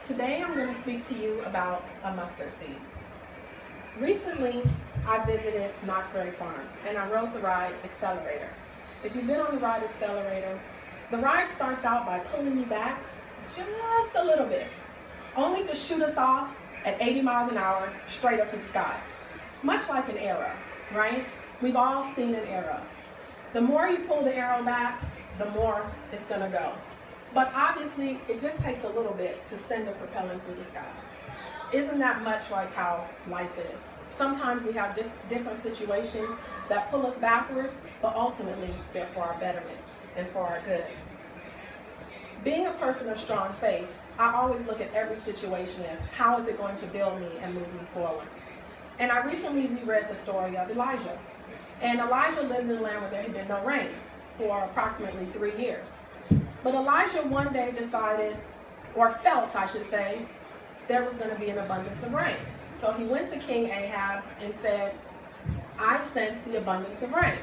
Today I'm going to speak to you about a mustard seed. Recently, I visited Knott's Berry Farm and I rode the ride Accelerator. If you've been on the ride Accelerator, the ride starts out by pulling you back just a little bit, only to shoot us off at 80 miles an hour straight up to the sky. Much like an arrow, right? We've all seen an arrow. The more you pull the arrow back, the more it's going to go. But obviously, it just takes a little bit to send it propelling through the sky. Isn't that much like how life is? Sometimes we have different situations that pull us backwards, but ultimately they're for our betterment and for our good. Being a person of strong faith, I always look at every situation as how is it going to build me and move me forward. And I recently reread the story of Elijah. And Elijah lived in a land where there had been no rain for approximately 3 years. But Elijah one day decided, or felt I should say, there was going to be an abundance of rain. So he went to King Ahab and said, I sense the abundance of rain.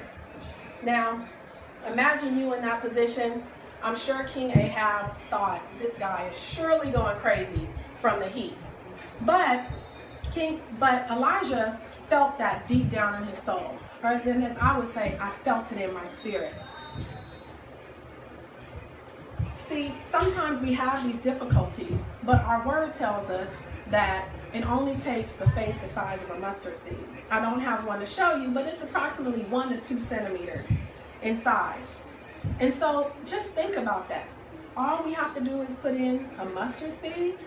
Now, imagine you in that position. I'm sure King Ahab thought, this guy is surely going crazy from the heat. But Elijah felt that deep down in his soul. Or as I would say, I felt it in my spirit. See, sometimes we have these difficulties, but our word tells us that it only takes the faith the size of a mustard seed. I don't have one to show you, but it's approximately 1 to 2 centimeters in size. And so just think about that. All we have to do is put in a mustard seed,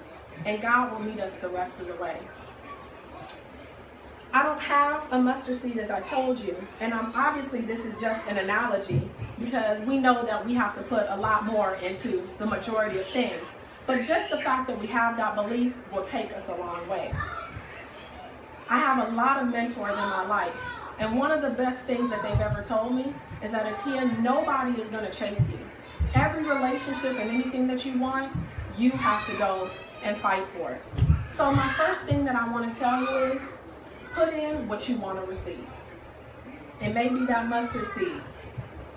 and God will meet us the rest of the way. I don't have a mustard seed, as I told you, and obviously this is just an analogy because we know that we have to put a lot more into the majority of things. But just the fact that we have that belief will take us a long way. I have a lot of mentors in my life, and one of the best things that they've ever told me is that, Atta'ya, nobody is going to chase you. Every relationship and anything that you want, you have to go and fight for it. So my first thing that I want to tell you is, put in what you want to receive. And maybe that mustard seed.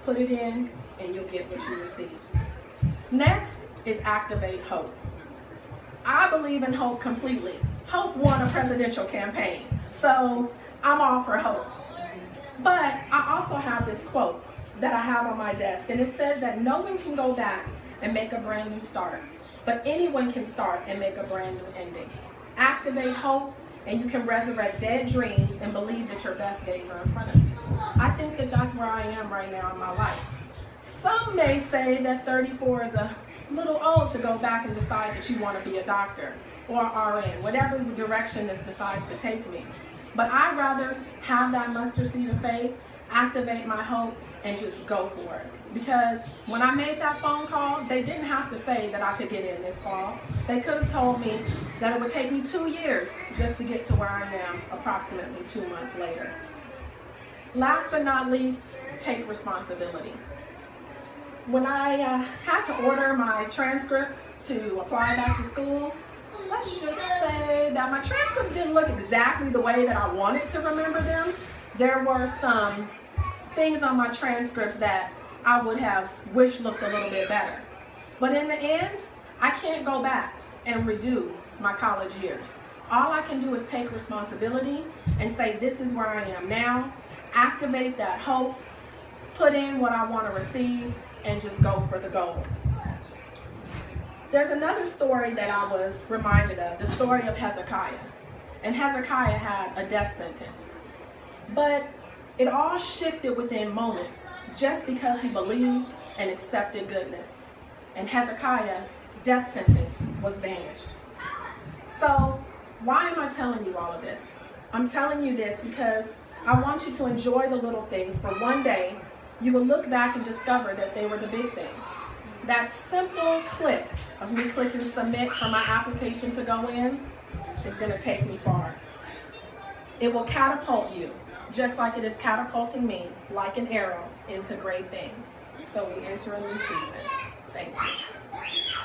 Put it in and you'll get what you receive. Next is activate hope. I believe in hope completely. Hope won a presidential campaign, so I'm all for hope. But I also have this quote that I have on my desk, and it says that no one can go back and make a brand new start, but anyone can start and make a brand new ending. Activate hope, and you can resurrect dead dreams and believe that your best days are in front of you. I think that that's where I am right now in my life. Some may say that 34 is a little old to go back and decide that you want to be a doctor or RN, whatever direction this decides to take me. But I'd rather have that mustard seed of faith, activate my hope, and just go for it. Because when I made that phone call, they didn't have to say that I could get in this fall. They could have told me that it would take me 2 years just to get to where I am approximately 2 months later. Last but not least, take responsibility. When I had to order my transcripts to apply back to school, let's just say that my transcripts didn't look exactly the way that I wanted to remember them. There were some things on my transcripts that I would have wished looked a little bit better. But in the end, I can't go back and redo my college years. All I can do is take responsibility and say, this is where I am now, activate that hope, put in what I want to receive, and just go for the goal. There's another story that I was reminded of, the story of Hezekiah. And Hezekiah had a death sentence. But it all shifted within moments just because he believed and accepted goodness. And Hezekiah's death sentence was banished. So why am I telling you all of this? I'm telling you this because I want you to enjoy the little things, for one day you will look back and discover that they were the big things. That simple click of me clicking submit for my application to go in is going to take me far. It will catapult you, just like it is catapulting me, like an arrow, into great things. So we enter a new season. Thank you.